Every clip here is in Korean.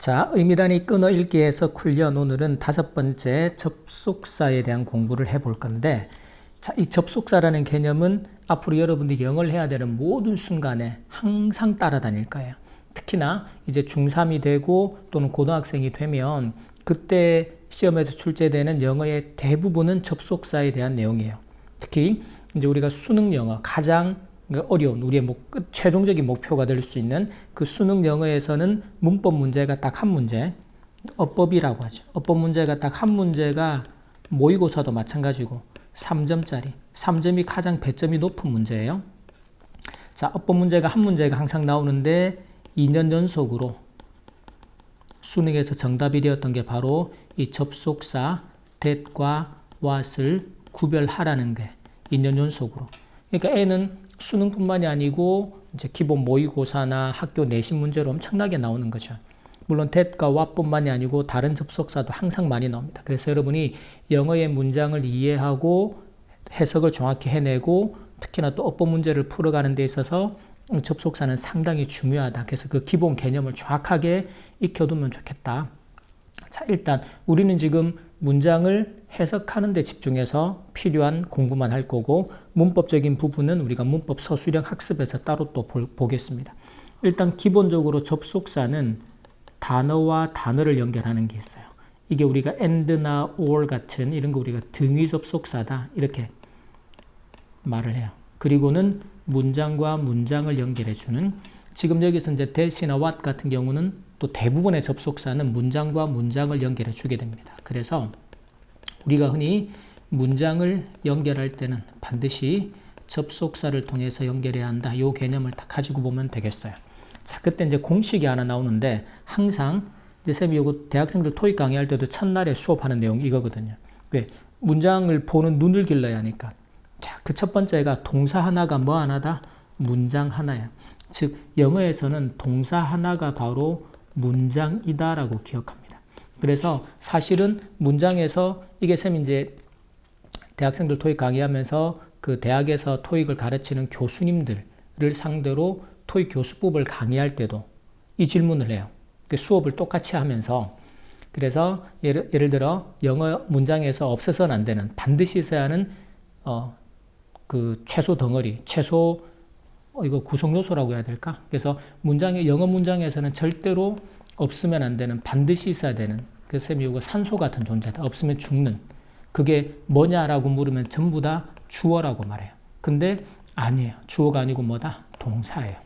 자, 의미단위 끊어읽기에서 훈련 오늘은 5번째 접속사에 대한 공부를 해볼 건데, 자, 이 접속사라는 개념은 앞으로 여러분들이 영어를 해야 되는 모든 순간에 항상 따라다닐 거예요. 특히나 이제 중3이 되고 또는 고등학생이 되면 그때 시험에서 출제되는 영어의 대부분은 접속사에 대한 내용이에요. 특히 이제 우리가 수능 영어 가장 어려운 우리의 최종적인 목표가 될 수 있는 그 수능 영어에서는 문법 문제가 딱 한 문제, 어법이라고 하죠. 어법 문제가 딱 한 문제가 모의고사도 마찬가지고 3점짜리, 3점이 가장 배점이 높은 문제예요. 자, 어법 문제가 한 문제가 항상 나오는데 2년 연속으로 수능에서 정답이 되었던 게 바로 이 접속사 that과 what을 구별하라는 게 2년 연속으로. 그러니까 N은 수능뿐만이 아니고 이제 기본 모의고사나 학교 내신 문제로 엄청나게 나오는 거죠. 물론 that과 what뿐만이 아니고 다른 접속사도 항상 많이 나옵니다. 그래서 여러분이 영어의 문장을 이해하고 해석을 정확히 해내고 특히나 또 어법 문제를 풀어가는 데 있어서 접속사는 상당히 중요하다. 그래서 그 기본 개념을 정확하게 익혀두면 좋겠다. 자, 일단 우리는 지금 문장을 해석하는 데 집중해서 필요한 공부만 할 거고 문법적인 부분은 우리가 문법 서술형 학습에서 따로 또 보겠습니다. 일단 기본적으로 접속사는 단어와 단어를 연결하는 게 있어요. 이게 우리가 and나 or 같은 이런 거 우리가 등위 접속사다 이렇게 말을 해요. 그리고는 문장과 문장을 연결해주는, 지금 여기서 이제 that이나 what 같은 경우는 또 대부분의 접속사는 문장과 문장을 연결해 주게 됩니다. 그래서 우리가 흔히 문장을 연결할 때는 반드시 접속사를 통해서 연결해야 한다. 이 개념을 딱 가지고 보면 되겠어요. 자, 그때 이제 공식이 하나 나오는데 항상 이제 쌤이 요거 대학생들 토익 강의할 때도 첫날에 수업하는 내용이 이거거든요. 왜? 문장을 보는 눈을 길러야 하니까. 자, 그 첫 번째가 동사 하나가 뭐 하나다? 문장 하나야. 즉 영어에서는 동사 하나가 바로 문장이다라고 기억합니다. 그래서 사실은 문장에서 이게 쌤 이제 대학생들 토익 강의하면서 그 대학에서 토익을 가르치는 교수님들을 상대로 토익 교수법을 강의할 때도 이 질문을 해요. 그 수업을 똑같이 하면서 그래서 예를 들어 영어 문장에서 없어서는 안 되는 반드시 있어야 하는 그 최소 덩어리, 최소 이거 구성 요소라고 해야 될까? 그래서 영어 문장에서는 절대로 없으면 안 되는, 반드시 있어야 되는, 그래서 쌤이 이거 산소 같은 존재다. 없으면 죽는. 그게 뭐냐라고 물으면 전부 다 주어라고 말해요. 근데 아니에요. 주어가 아니고 뭐다? 동사예요.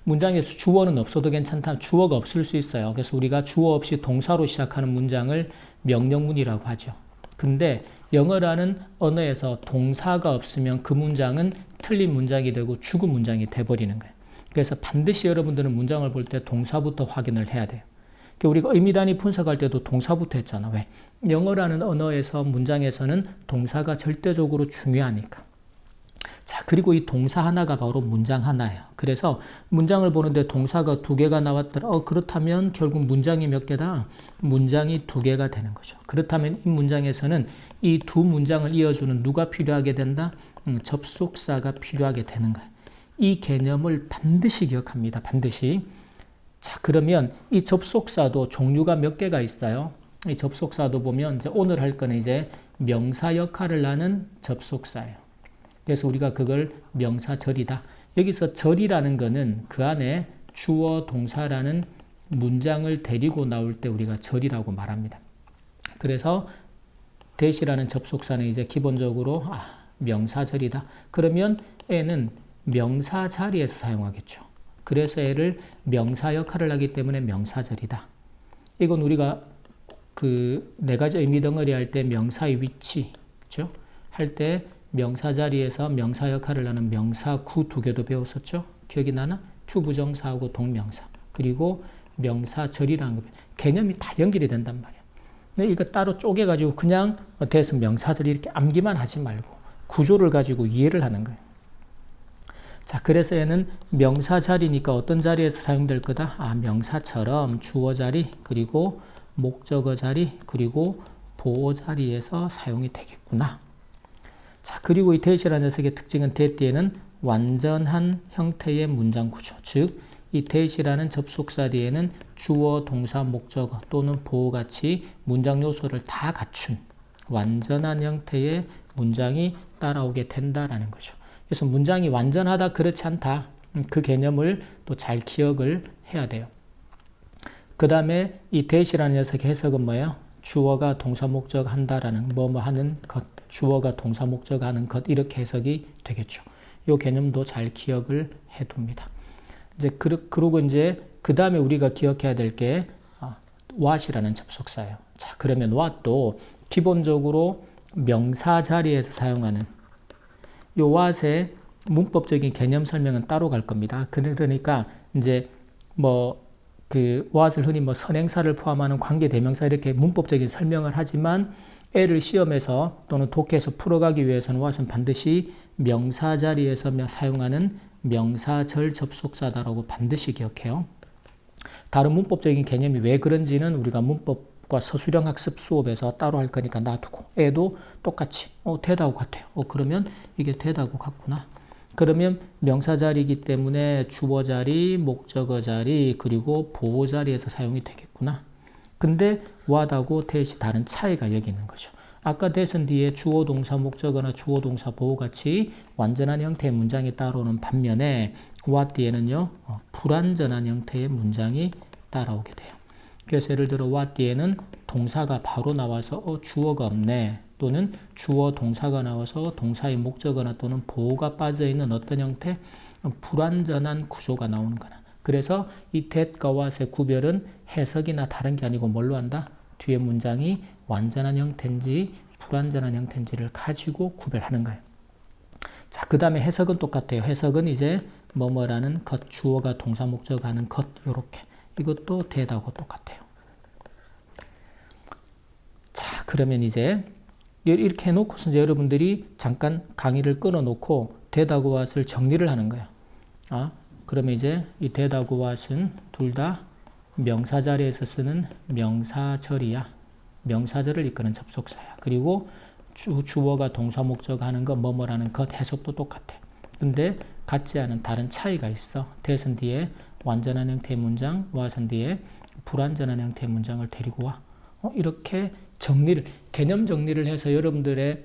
문장에서 주어는 없어도 괜찮다. 주어가 없을 수 있어요. 그래서 우리가 주어 없이 동사로 시작하는 문장을 명령문이라고 하죠. 근데 영어라는 언어에서 동사가 없으면 그 문장은 틀린 문장이 되고 죽은 문장이 돼버리는 거예요. 그래서 반드시 여러분들은 문장을 볼 때 동사부터 확인을 해야 돼요. 우리가 의미단위 분석할 때도 동사부터 했잖아. 왜? 영어라는 언어에서 문장에서는 동사가 절대적으로 중요하니까. 자, 그리고 이 동사 하나가 바로 문장 하나예요. 그래서 문장을 보는데 동사가 2개가 나왔더라. 그렇다면 결국 문장이 몇 개다? 문장이 2개가 되는 거죠. 그렇다면 이 문장에서는 이 두 문장을 이어주는 누가 필요하게 된다? 접속사가 필요하게 되는 거예요. 이 개념을 반드시 기억합니다. 반드시. 자, 그러면 이 접속사도 종류가 몇 개가 있어요. 이 접속사도 보면 이제 오늘 할 거는 이제 명사 역할을 하는 접속사예요. 그래서 우리가 그걸 명사절이다. 여기서 절이라는 거는 그 안에 주어 동사라는 문장을 데리고 나올 때 우리가 절이라고 말합니다. 그래서 that이라는 접속사는 이제 기본적으로 명사절이다. 그러면 애는 명사 자리에서 사용하겠죠. 그래서 애를 명사 역할을 하기 때문에 명사절이다. 이건 우리가 그 4가지 의미 덩어리 할 때 명사의 위치, 그렇죠? 할 때 명사 자리에서 명사 역할을 하는 명사구 2개도 배웠었죠? 기억이 나나? 투부정사하고 동명사. 그리고 명사절이라는 거. 개념이 다 연결이 된단 말이야. 근데 이거 따로 쪼개가지고 그냥 대해서 명사절 이렇게 암기만 하지 말고 구조를 가지고 이해를 하는 거예요. 자, 그래서 얘는 명사 자리니까 어떤 자리에서 사용될 거다? 명사처럼 주어 자리, 그리고 목적어 자리, 그리고 보어 자리에서 사용이 되겠구나. 자, 그리고 이 that이라는 녀석의 특징은 that 뒤에는 완전한 형태의 문장 구조, 즉 이 that이라는 접속사 뒤에는 주어, 동사, 목적어 또는 보어같이 문장 요소를 다 갖춘 완전한 형태의 문장이 따라오게 된다라는 거죠. 그래서 문장이 완전하다, 그렇지 않다, 그 개념을 또 잘 기억을 해야 돼요. 그 다음에 이 that이라는 녀석의 해석은 뭐예요? 주어가 동사 목적 한다라는 뭐뭐 하는 것, 주어가 동사 목적 하는 것, 이렇게 해석이 되겠죠. 이 개념도 잘 기억을 해둡니다. 이제 그러고 이제 그 다음에 우리가 기억해야 될 게 what이라는 접속사예요. 자, 그러면 what도 기본적으로 명사 자리에서 사용하는 이 what의 문법적인 개념 설명은 따로 갈 겁니다. 그러니까 이제 그 what을 흔히 선행사를 포함하는 관계 대명사 이렇게 문법적인 설명을 하지만 L을 시험에서 또는 독해에서 풀어가기 위해서는 what은 반드시 명사 자리에서 사용하는 명사절 접속사다라고 반드시 기억해요. 다른 문법적인 개념이 왜 그런지는 우리가 문법과 서술형 학습 수업에서 따로 할 거니까 놔두고, 애도 똑같이 대다고 같아요. 그러면 이게 대다고 같구나. 그러면 명사 자리이기 때문에 주어 자리, 목적어 자리, 그리고 보호 자리에서 사용이 되겠구나. 근데 what하고 that이 다른 차이가 여기 있는 거죠. 아까 that은 뒤에 주어, 동사, 목적어나 주어, 동사, 보호같이 완전한 형태의 문장이 따라오는 반면에 what 뒤에는요, 불완전한 형태의 문장이 따라오게 돼요. 그래서 예를 들어 what 뒤에는 동사가 바로 나와서 주어가 없네, 또는 주어, 동사가 나와서 동사의 목적어나 또는 보호가 빠져있는 어떤 형태, 불완전한 구조가 나오는 거나. 그래서 이 that과 what의 구별은 해석이나 다른 게 아니고 뭘로 한다? 뒤에 문장이 완전한 형태인지 불완전한 형태인지를 가지고 구별하는 거예요. 자, 그 다음에 해석은 똑같아요. 해석은 이제 뭐뭐라는 것, 주어가 동사 목적어 하는 것, 요렇게. 이것도 that하고 똑같아요. 자, 그러면 이제 이렇게 해놓고서 이제 여러분들이 잠깐 강의를 끊어놓고 that하고 what을 정리를 하는 거예요. 그러면 이제 이 that하고 what은 둘 다 명사 자리에서 쓰는 명사절이야. 명사절을 이끄는 접속사야. 그리고 주어가 동사 목적어 하는 것, 뭐뭐라는 것, 해석도 똑같아. 근데 같지 않은 다른 차이가 있어. that은 뒤에 완전한 형태의 문장, what은 뒤에 불완전한 형태의 문장을 데리고 와. 이렇게 개념 정리를 해서 여러분들의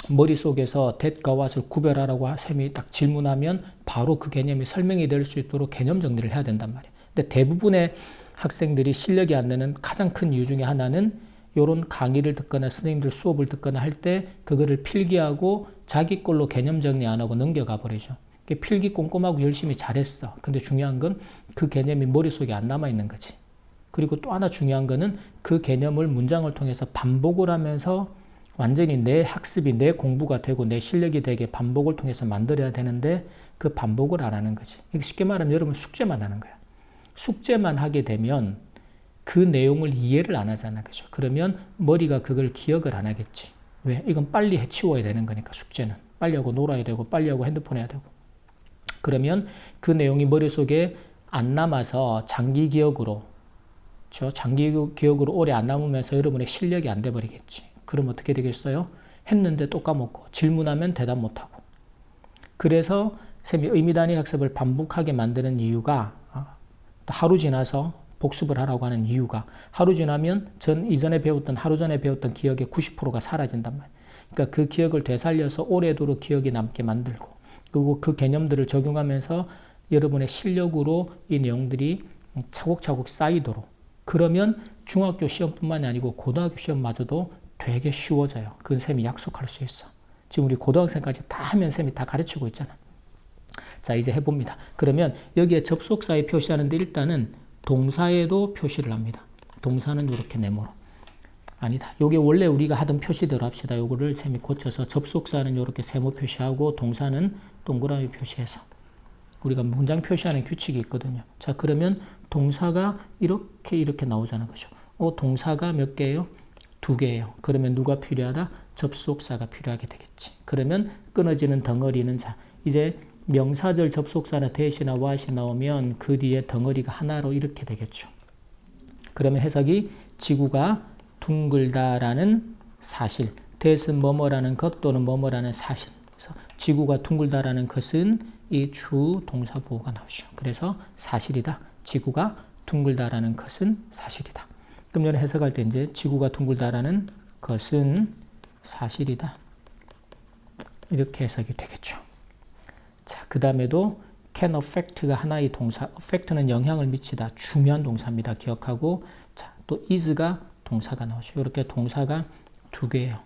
머릿속에서 that과 what을 구별하라고 쌤이 딱 질문하면 바로 그 개념이 설명이 될 수 있도록 개념 정리를 해야 된단 말이에요. 근데 대부분의 학생들이 실력이 안 되는 가장 큰 이유 중에 하나는 이런 강의를 듣거나 선생님들 수업을 듣거나 할 때 그거를 필기하고 자기 걸로 개념 정리 안 하고 넘겨가 버리죠. 필기 꼼꼼하고 열심히 잘했어. 근데 중요한 건 그 개념이 머릿속에 안 남아 있는 거지. 그리고 또 하나 중요한 거는 그 개념을 문장을 통해서 반복을 하면서 완전히 내 학습이, 내 공부가 되고 내 실력이 되게 반복을 통해서 만들어야 되는데 그 반복을 안 하는 거지. 쉽게 말하면 여러분 숙제만 하는 거야. 숙제만 하게 되면 그 내용을 이해를 안 하잖아. 그죠? 그러면 머리가 그걸 기억을 안 하겠지. 왜? 이건 빨리 해치워야 되는 거니까, 숙제는. 빨리 하고 놀아야 되고, 빨리 하고 핸드폰 해야 되고. 그러면 그 내용이 머릿속에 안 남아서 장기 기억으로, 장기 기억으로 오래 안 남으면서 여러분의 실력이 안 돼버리겠지. 그럼 어떻게 되겠어요? 했는데 또 까먹고, 질문하면 대답 못하고. 그래서 쌤이 의미단위 학습을 반복하게 만드는 이유가, 하루 지나서 복습을 하라고 하는 이유가, 하루 지나면 하루 전에 배웠던 기억의 90%가 사라진단 말이에요. 그러니까 그 기억을 되살려서 오래도록 기억이 남게 만들고, 그리고 그 개념들을 적용하면서 여러분의 실력으로 이 내용들이 차곡차곡 쌓이도록. 그러면 중학교 시험뿐만이 아니고 고등학교 시험마저도 되게 쉬워져요. 그건 쌤이 약속할 수 있어. 지금 우리 고등학생까지 다 하면 쌤이 다 가르치고 있잖아. 자, 이제 해봅니다. 그러면 여기에 접속사에 표시하는데 일단은 동사에도 표시를 합니다. 동사는 이렇게 네모로. 아니다. 요게 원래 우리가 하던 표시대로 합시다. 요거를 쌤이 고쳐서 접속사는 이렇게 세모 표시하고 동사는 동그라미 표시해서. 우리가 문장 표시하는 규칙이 있거든요. 자, 그러면 동사가 이렇게 나오자는 거죠. 동사가 몇 개예요? 2개예요. 그러면 누가 필요하다? 접속사가 필요하게 되겠지. 그러면 끊어지는 덩어리는, 자, 이제 명사절 접속사나 that이나 what이 나오면 그 뒤에 덩어리가 하나로 이렇게 되겠죠. 그러면 해석이 지구가 둥글다라는 사실, that은 뭐뭐라는 것 또는 뭐뭐라는 사실, 그래서 지구가 둥글다라는 것은 이 주 동사 보호가 나오죠. 그래서 사실이다. 지구가 둥글다라는 것은 사실이다. 그럼 여기는 해석할 때 이제 지구가 둥글다라는 것은 사실이다. 이렇게 해석이 되겠죠. 자, 그 다음에도 can affect가 하나의 동사, affect는 영향을 미치다. 중요한 동사입니다. 기억하고, 자, 또 is가 동사가 나오죠. 이렇게 동사가 두 개예요.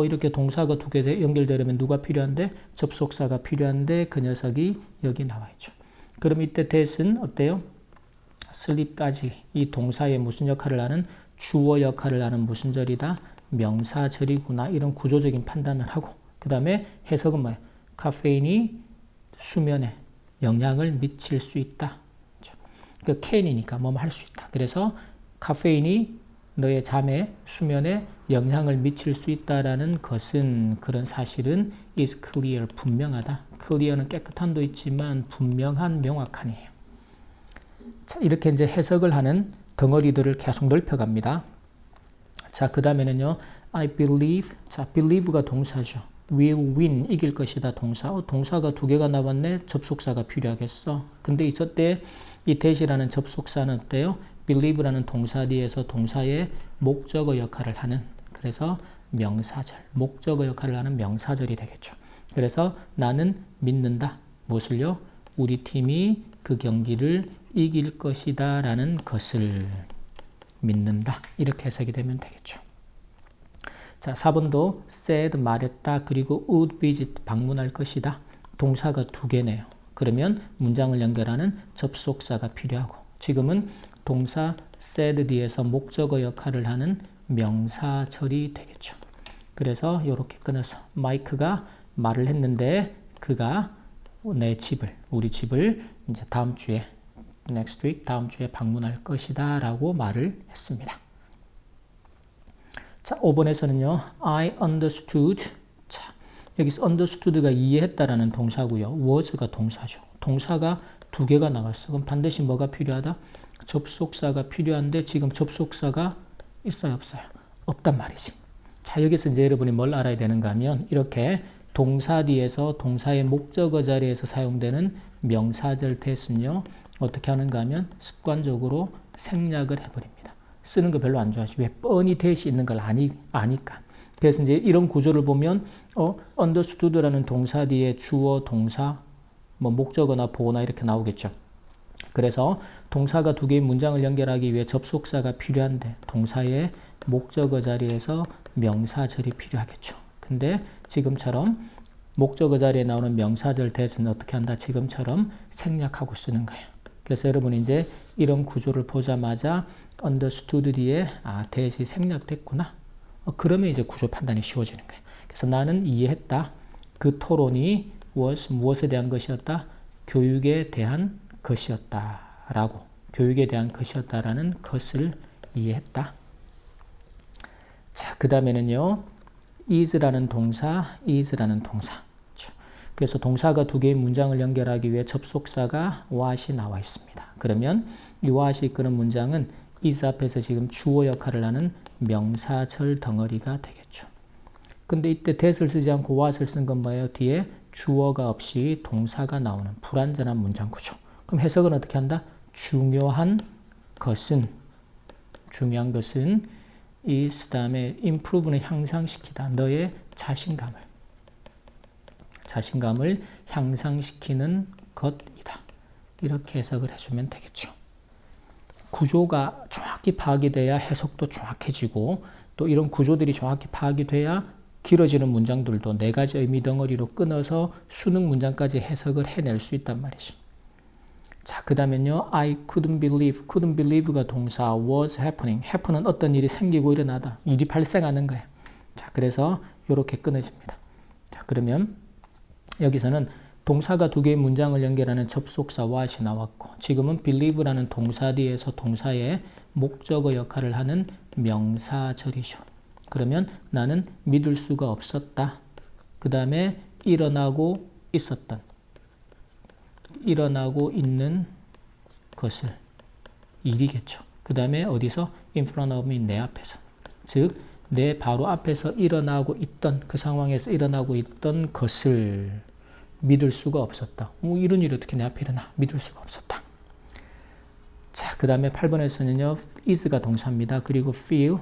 이렇게 동사가 두 개 연결되려면 누가 필요한데? 접속사가 필요한데 그 녀석이 여기 나와 있죠. 그럼 이때 that은 어때요? sleep까지 이 동사의 무슨 역할을 하는? 주어 역할을 하는 무슨 절이다? 명사절이구나. 이런 구조적인 판단을 하고, 그 다음에 해석은 뭐예요? 카페인이 수면에 영향을 미칠 수 있다. 그 can이니까 뭐뭐 할 수 있다. 그래서 카페인이 너의 잠에, 수면에 영향을 미칠 수 있다라는 것은, 그런 사실은 is clear, 분명하다. clear는 깨끗한도 있지만 분명한, 명확한이에요. 자, 이렇게 이제 해석을 하는 덩어리들을 계속 넓혀갑니다. 자, 그 다음에는요, I believe. 자, believe가 동사죠. will win, 이길 것이다. 동사. 동사가 두 개가 나왔네. 접속사가 필요하겠어. 근데 이때 이 that이라는 접속사는 어때요? believe라는 동사 뒤에서 동사의 목적어 역할을 하는, 그래서 명사절, 목적어 역할을 하는 명사절이 되겠죠. 그래서 나는 믿는다. 무엇을요? 우리 팀이 그 경기를 이길 것이다 라는 것을 믿는다. 이렇게 해석이 되면 되겠죠. 자, 4번도 said, 말했다. 그리고 would visit, 방문할 것이다. 동사가 두 개네요. 그러면 문장을 연결하는 접속사가 필요하고, 지금은 동사 said 뒤에서 목적어 역할을 하는 명사절이 되겠죠. 그래서 이렇게 끊어서 마이크가 말을 했는데 그가 내 집을, 우리 집을 이제 다음 주에, next week, 다음 주에 방문할 것이다 라고 말을 했습니다. 자, 5번에서는요, I understood. 자, 여기서 understood가 이해했다라는 동사고요. was가 동사죠. 동사가 두 개가 나왔어. 그럼 반드시 뭐가 필요하다? 접속사가 필요한데 지금 접속사가 있어요, 없어요? 없단 말이지. 자, 여기서 이제 여러분이 뭘 알아야 되는가 하면, 이렇게 동사 뒤에서 동사의 목적어 자리에서 사용되는 명사절 that은요, 어떻게 하는가 하면 습관적으로 생략을 해버립니다. 쓰는 거 별로 안 좋아하지. 왜? 뻔히 that이 있는 걸 아니까. 그래서 이제 이런 구조를 보면, understood라는 동사 뒤에 주어, 동사, 뭐 목적어나 보어나 이렇게 나오겠죠. 그래서 동사가 두 개의 문장을 연결하기 위해 접속사가 필요한데 동사의 목적어 자리에서 명사절이 필요하겠죠. 근데 지금처럼 목적어 자리에 나오는 명사절 that은 어떻게 한다? 지금처럼 생략하고 쓰는 거예요. 그래서 여러분이 이제 이런 구조를 보자마자 understood 뒤에 that이 생략됐구나. 그러면 이제 구조 판단이 쉬워지는 거예요. 그래서 나는 이해했다. 그 토론이 was, 무엇에 대한 것이었다? 교육에 대한 것이었다라고, 교육에 대한 것이었다라는 것을 이해했다. 자, 그 다음에는요, is라는 동사, is라는 동사. 그래서 동사가 두 개의 문장을 연결하기 위해 접속사가 what이 나와 있습니다. 그러면 이 what이 이끄는 문장은 is 앞에서 지금 주어 역할을 하는 명사절 덩어리가 되겠죠. 근데 이때 that을 쓰지 않고 what을 쓴 건 뭐예요? 뒤에 주어가 없이 동사가 나오는 불완전한 문장 구조. 그럼 해석은 어떻게 한다? 중요한 것은 is 다음에 improve는 향상시키다. 너의 자신감을 향상시키는 것이다. 이렇게 해석을 해주면 되겠죠. 구조가 정확히 파악이 돼야 해석도 정확해지고, 또 이런 구조들이 정확히 파악이 돼야 길어지는 문장들도 네 가지 의미 덩어리로 끊어서 수능 문장까지 해석을 해낼 수 있단 말이죠. 자, 그 다음엔요, I couldn't believe가 동사, was happening. happen은 어떤 일이 생기고 일어나다. 일이 발생하는 거예요. 자, 그래서 이렇게 끊어집니다. 자, 그러면 여기서는 동사가 두 개의 문장을 연결하는 접속사 what이 나왔고, 지금은 believe라는 동사 뒤에서 동사의 목적어 역할을 하는 명사절이죠. 그러면 나는 믿을 수가 없었다. 그 다음에 일어나고 있는 것을, 일이겠죠. 그 다음에 어디서? in front of me, 내 앞에서. 즉 내 바로 앞에서 일어나고 있던 그 상황에서 일어나고 있던 것을 믿을 수가 없었다. 이런 일이 어떻게 내 앞에 일어나? 믿을 수가 없었다. 자, 그 다음에 8번에서는요. is가 동사입니다. 그리고 feel,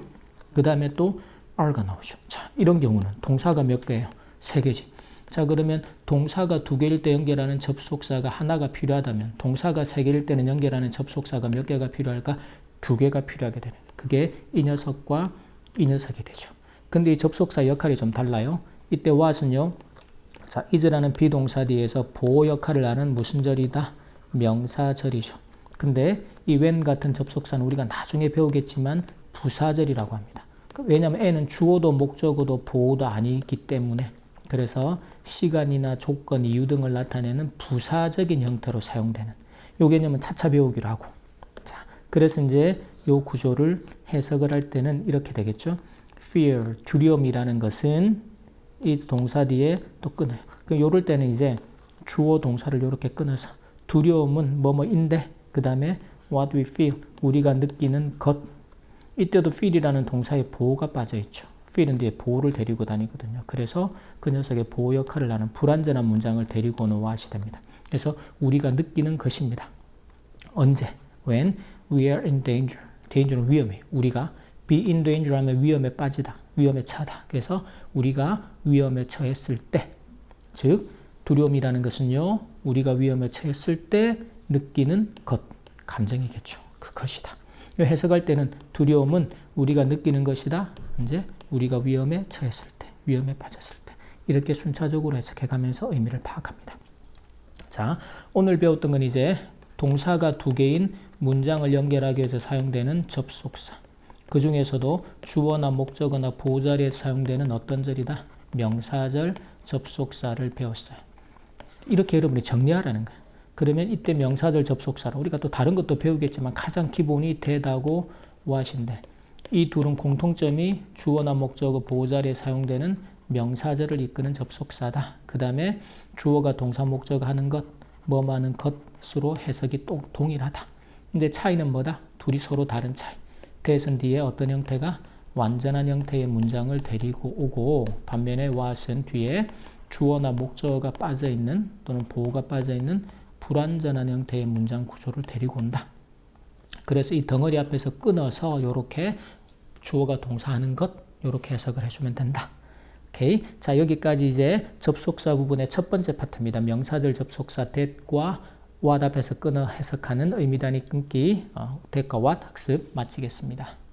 그 다음에 또 are가 나오죠. 자, 이런 경우는 동사가 몇 개예요? 3개지. 자, 그러면 동사가 2개일 때 연결하는 접속사가 하나가 필요하다면 동사가 3개일 때는 연결하는 접속사가 몇 개가 필요할까? 2개가 필요하게 되는 거예요. 그게 이 녀석과 이 녀석이 되죠. 근데 이 접속사 역할이 좀 달라요. 이때 what은요. 자, is라는 비동사 뒤에서 보호 역할을 하는 무슨 절이다? 명사절이죠. 근데 이 when 같은 접속사는 우리가 나중에 배우겠지만 부사절이라고 합니다. 왜냐하면 N은 주어도 목적어도 보호도 아니기 때문에 그래서 시간이나 조건, 이유 등을 나타내는 부사적인 형태로 사용되는 이 개념은 차차 배우기로 하고 자, 그래서 이제 이 구조를 해석을 할 때는 이렇게 되겠죠. fear, 두려움이라는 것은 이 동사 뒤에 또 끊어요. 그럼 요럴 때는 이제 주어 동사를 이렇게 끊어서 두려움은 뭐뭐인데 그 다음에 what we feel, 우리가 느끼는 것. 이때도 feel이라는 동사에 보호가 빠져 있죠. feel은 뒤에 보호를 데리고 다니거든요. 그래서 그 녀석의 보호 역할을 하는 불완전한 문장을 데리고 오는 what이 됩니다. 그래서 우리가 느끼는 것입니다. 언제? When we are in danger. danger는 위험해. 우리가 be in danger 하면 위험에 빠지다. 위험에 차다. 그래서 우리가 위험에 처했을 때, 즉 두려움이라는 것은요. 우리가 위험에 처했을 때 느끼는 것, 감정이겠죠. 그 것이다. 해석할 때는 두려움은 우리가 느끼는 것이다. 이제 우리가 위험에 처했을 때, 위험에 빠졌을 때 이렇게 순차적으로 해석해가면서 의미를 파악합니다. 자, 오늘 배웠던 건 이제 동사가 2개인 문장을 연결하기 위해서 사용되는 접속사. 그 중에서도 주어나 목적어나 보호자리에 사용되는 어떤 절이다? 명사절, 접속사를 배웠어요. 이렇게 여러분이 정리하라는 거예요. 그러면 이때 명사절 접속사로 우리가 또 다른 것도 배우겠지만 가장 기본이 that하고 what인데 이 둘은 공통점이 주어나 목적어 보호자리에 사용되는 명사절을 이끄는 접속사다. 그 다음에 주어가 동사 목적어 하는 것, 뭐뭐 하는 것으로 해석이 동일하다. 근데 차이는 뭐다? 둘이 서로 다른 차이. that은 뒤에 어떤 형태가 완전한 형태의 문장을 데리고 오고 반면에 what은 뒤에 주어나 목적어가 빠져있는 또는 보호가 빠져있는 불완전한 형태의 문장 구조를 데리고 온다. 그래서 이 덩어리 앞에서 끊어서 이렇게 주어가 동사하는 것 이렇게 해석을 해주면 된다. 오케이. 자, 여기까지 이제 접속사 부분의 첫 번째 파트입니다. 명사절 접속사 that과 what 앞에서 끊어 해석하는 의미 단위 끊기 that과 what 학습 마치겠습니다.